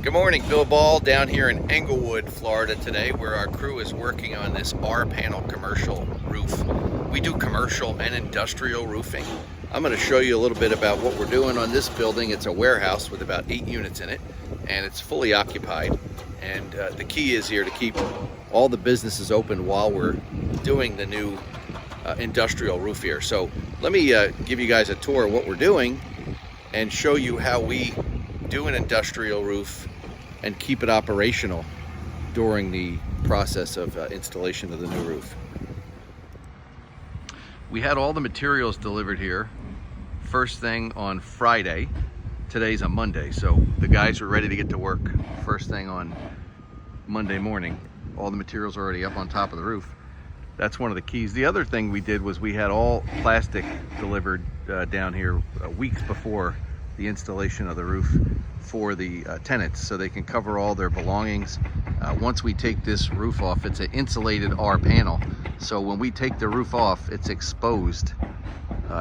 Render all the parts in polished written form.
Good morning, Bill Ball down here in Englewood, Florida today, where our crew is working on this R-Panel commercial roof. We do commercial and industrial roofing. I'm going to show you a little bit about what we're doing on this building. It's a warehouse with about 8 units in it, and it's fully occupied. And the key is here to keep all the businesses open while we're doing the new industrial roof here. So let me give you guys a tour of what we're doing and show you how we do an industrial roof and keep it operational during the process of installation of the new roof. We had all the materials delivered here first thing on Friday. Today's a Monday, so the guys were ready to get to work first thing on Monday morning. All the materials are already up on top of the roof. That's one of the keys. The other thing we did was we had all plastic delivered down here weeks before the installation of the roof for the tenants, so they can cover all their belongings. Once we take this roof off, it's an insulated R-panel, so when we take the roof off, it's exposed.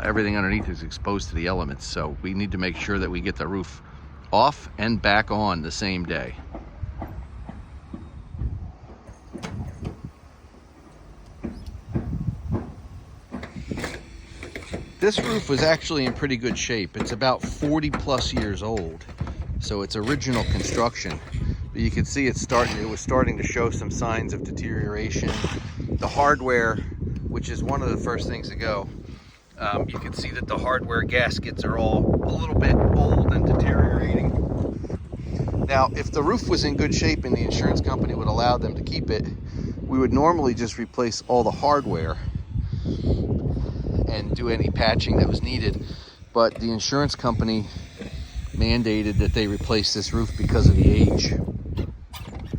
Everything underneath is exposed to the elements, so we need to make sure that we get the roof off and back on the same day. This roof was actually in pretty good shape. It's about 40 plus years old, so it's original construction. But you can see it was starting to show some signs of deterioration. The hardware, which is one of the first things to go, you can see that the hardware gaskets are all a little bit old and deteriorating. Now, if the roof was in good shape and the insurance company would allow them to keep it, we would normally just replace all the hardware and do any patching that was needed, but the insurance company mandated that they replace this roof because of the age.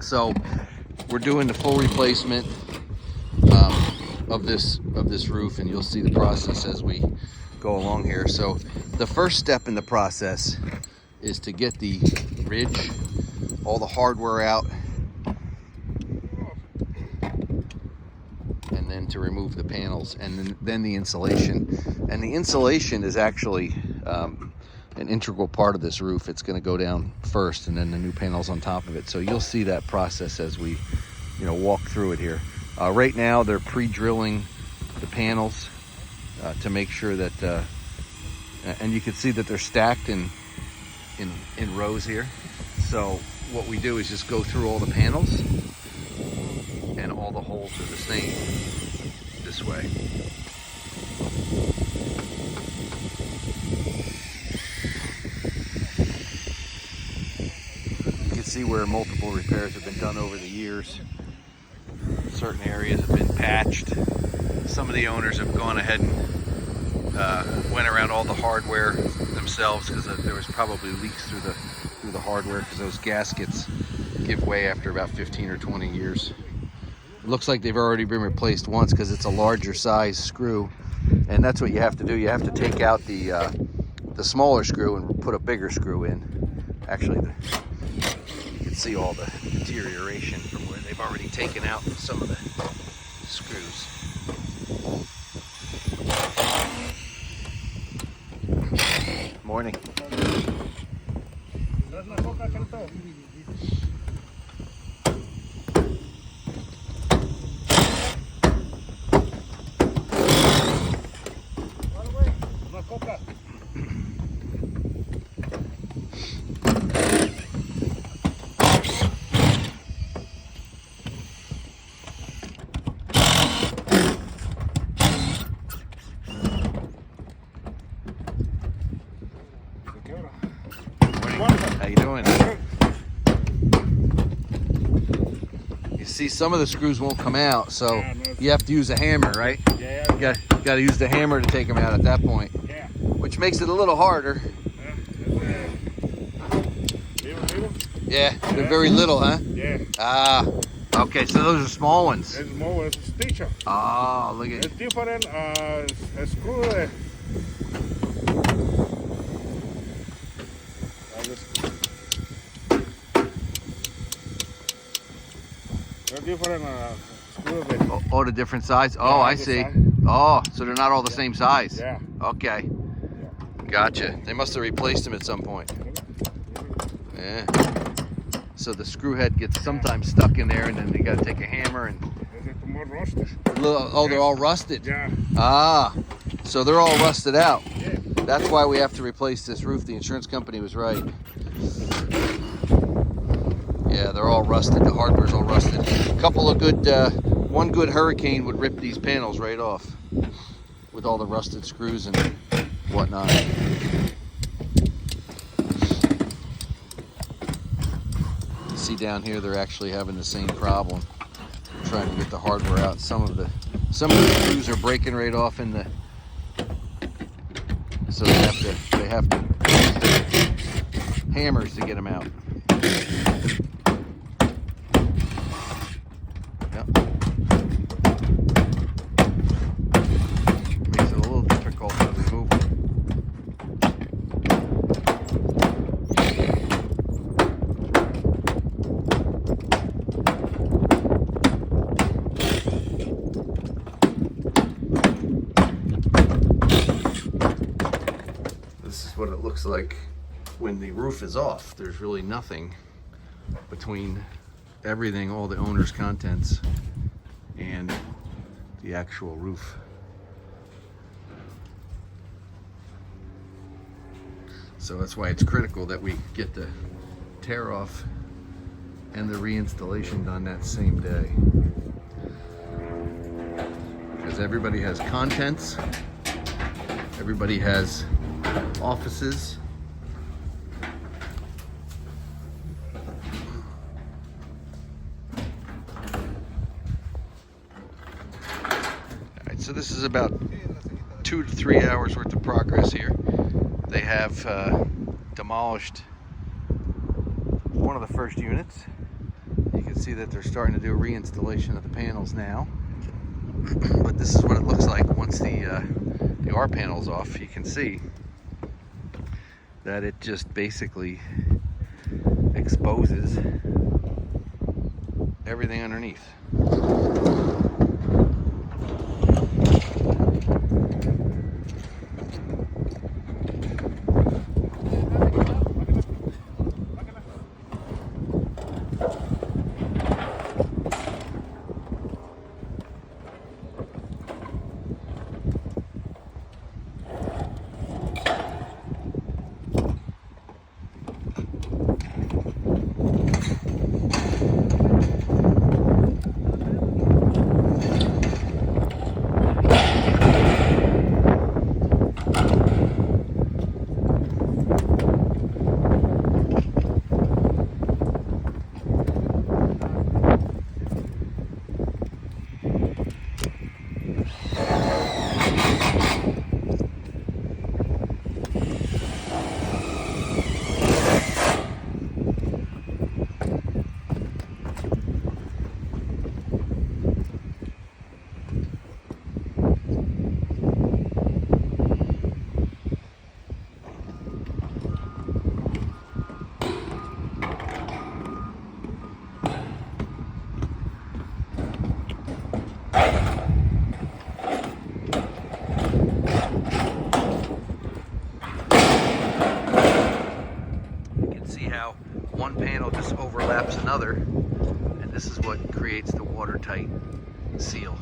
So we're doing the full replacement of this roof, and you'll see the process as we go along here. So the first step in the process is to get the ridge, all the hardware out, and then to remove the panels, and then the insulation. And the insulation is actually an integral part of this roof. It's going to go down first, and then the new panels on top of it. So you'll see that process as we, walk through it here. Right now, they're pre-drilling the panels to make sure that, and you can see that they're stacked in rows here. So what we do is just go through all the panels, and all the holes are the same this way. You can see where multiple repairs have been done over the years. Certain areas have been patched. Some of the owners have gone ahead and went around all the hardware themselves, because there was probably leaks through the hardware, because those gaskets give way after about 15 or 20 years. It looks like they've already been replaced once, because it's a larger size screw, and that's what you have to do. You have to take out the smaller screw and put a bigger screw in. Actually, you can see all the deterioration from where they've already taken out some of the screws. Morning. How you doing? You see, some of the screws won't come out, so you have to use a hammer, right? Yeah. You got to use the hammer to take them out at that point. Yeah. Which makes it a little harder. Yeah, they're very little, huh? Yeah. Ah, okay, so those are small ones. It's more stitcher. Oh, look at It's it. different screw. They're different screws. Oh, the different size? Oh, Yeah, I the see. size. Oh, so they're not all the same size? Yeah. Okay. Gotcha. They must have replaced them at some point. Yeah. so the screw head gets sometimes stuck in there, and then you got to take a hammer and. Is it more rusted? Oh, they're all rusted. Yeah. Ah, so they're all rusted out. Yeah. That's why we have to replace this roof. The insurance company was right. Yeah, they're all rusted. The hardware's all rusted. A couple of good, one good hurricane would rip these panels right off with all the rusted screws and whatnot. You see down here, they're actually having the same problem, trying to get the hardware out. Some of the screws are breaking right off in the, so they have to use hammers to get them out. Yep. Makes it a little difficult to remove them. This is what it looks like when the roof is off. There's really nothing between everything, all the owner's contents, and the actual roof. So that's why it's critical that we get the tear off and the reinstallation done that same day. Because everybody has contents, everybody has offices. Alright, so this is about 2 to 3 hours worth of progress here. They have demolished one of the first units. You can see that they're starting to do a reinstallation of the panels now. But this is what it looks like once the R-panel's off. You can see that it just basically exposes everything underneath. One panel just overlaps another, and this is what creates the watertight seal.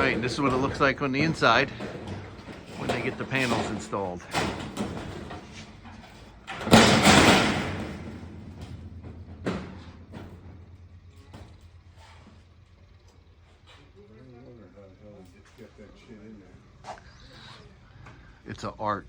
right, and this is what it looks like on the inside when they get the panels installed. It's an art.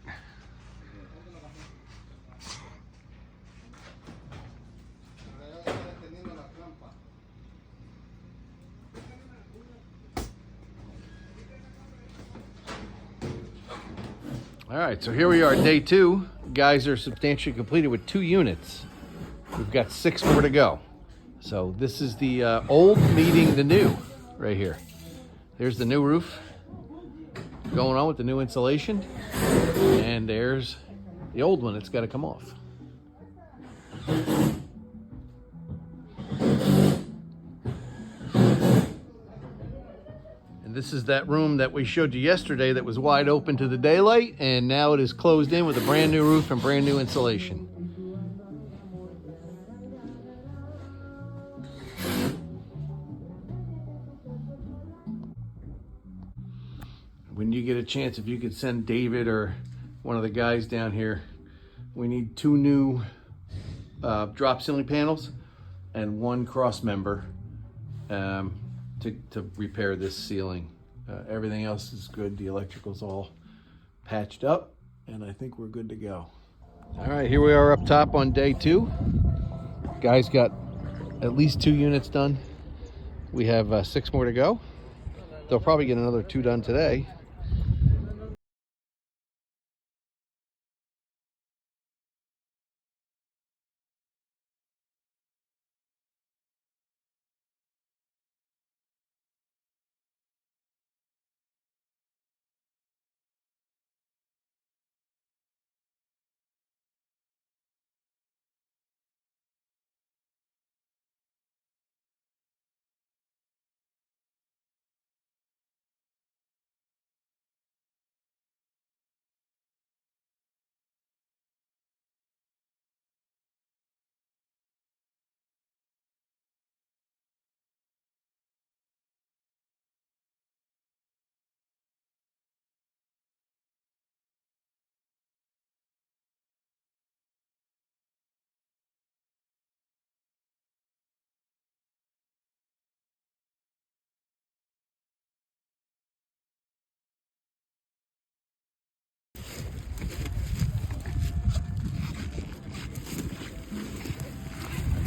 All right, so here we are, day 2. Guys are substantially completed with 2 units. We've got 6 more to go. So this is the old meeting the new right here. There's the new roof going on with the new insulation. And there's the old one that's got to come off. And this is that room that we showed you yesterday that was wide open to the daylight, and now it is closed in with a brand new roof and brand new insulation. When you get a chance, if you could send David or one of the guys down here, we need 2 new drop ceiling panels and 1 cross member to repair this ceiling. Everything else is good. The electrical's all patched up, and I think we're good to go. All right, here we are up top on day 2. Guys got at least 2 units done. We have 6 more to go. They'll probably get another 2 done today.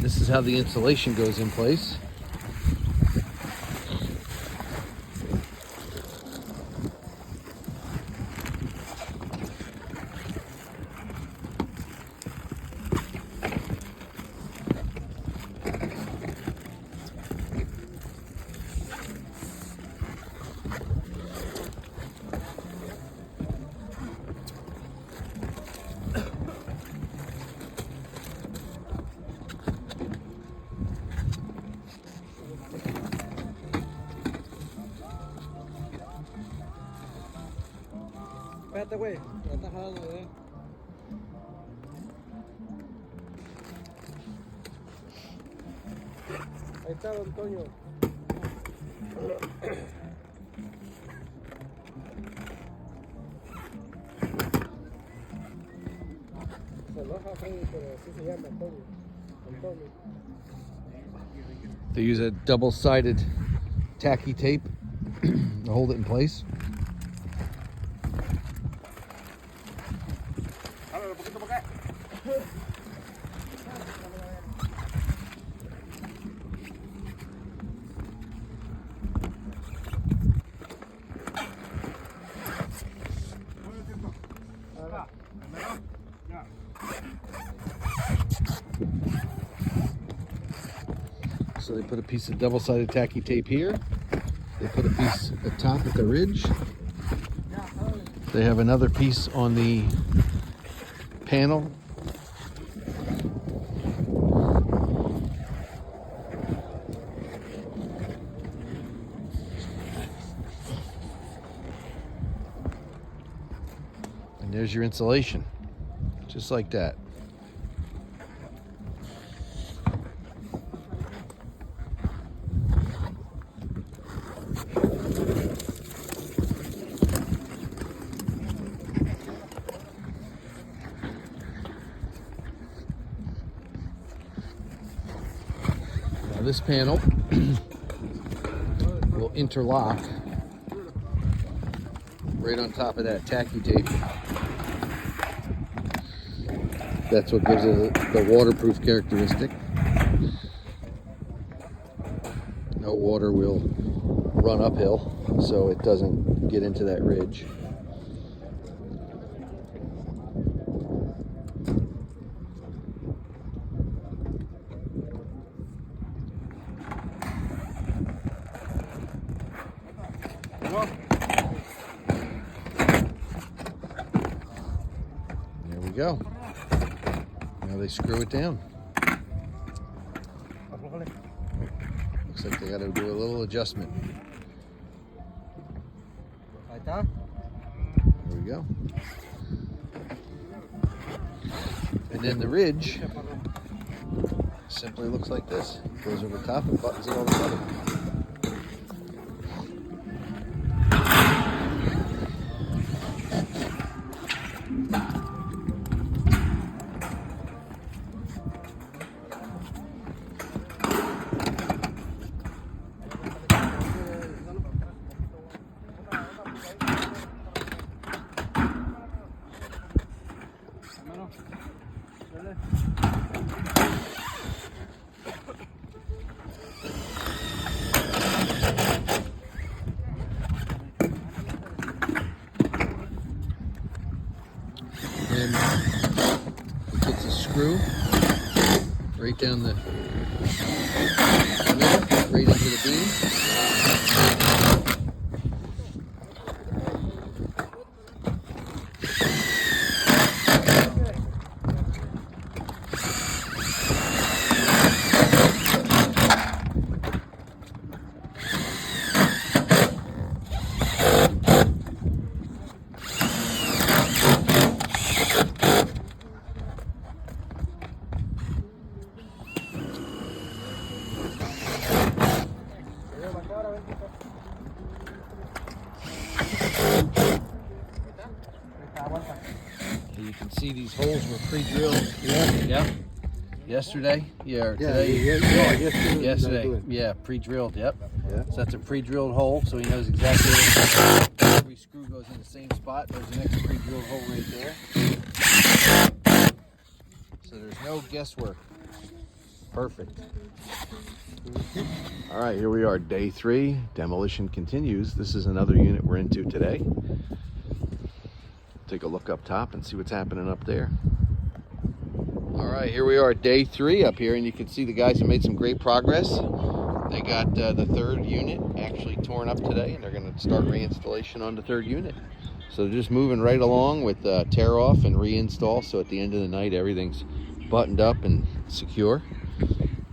This is how the insulation goes in place. Espérate, güey. Ya está jalando, ¿eh? Ahí está, don Toño. Se enoja, Freddy, pero así se llama, Toño. Antonio. They use a double-sided tacky tape to hold it in place. So they put a piece of double-sided tacky tape here. They put a piece at the top at the ridge. They have another piece on the panel. And there's your insulation, just like that. this panel will interlock right on top of that tacky tape. That's what gives it the waterproof characteristic. No water will run uphill, so it doesn't get into that ridge. There we go. Now they screw it down. Looks like they got to do a little adjustment. There we go. And then the ridge simply looks like this. Goes over top and buttons it all together. And it gets a screw right down the middle, right into the beam. You can see these holes were pre-drilled. Yeah. Yesterday. Yeah. Or today. Yesterday. Yeah. Pre-drilled. Yep. Yeah. So that's a pre-drilled hole. So he knows exactly where every screw goes in the same spot. There's the next pre-drilled hole right there. So there's no guesswork. Perfect. All right, here we are, day 3. Demolition continues. This is another unit we're into today. Take a look up top and see what's happening up there. All right, here we are at day 3 up here, and you can see the guys have made some great progress. They got the 3rd unit actually torn up today, and they're going to start reinstallation on the 3rd unit. So they're just moving right along with tear off and reinstall, so at the end of the night everything's buttoned up and secure.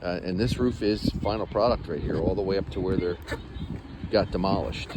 And this roof is final product right here, all the way up to where they're got demolished.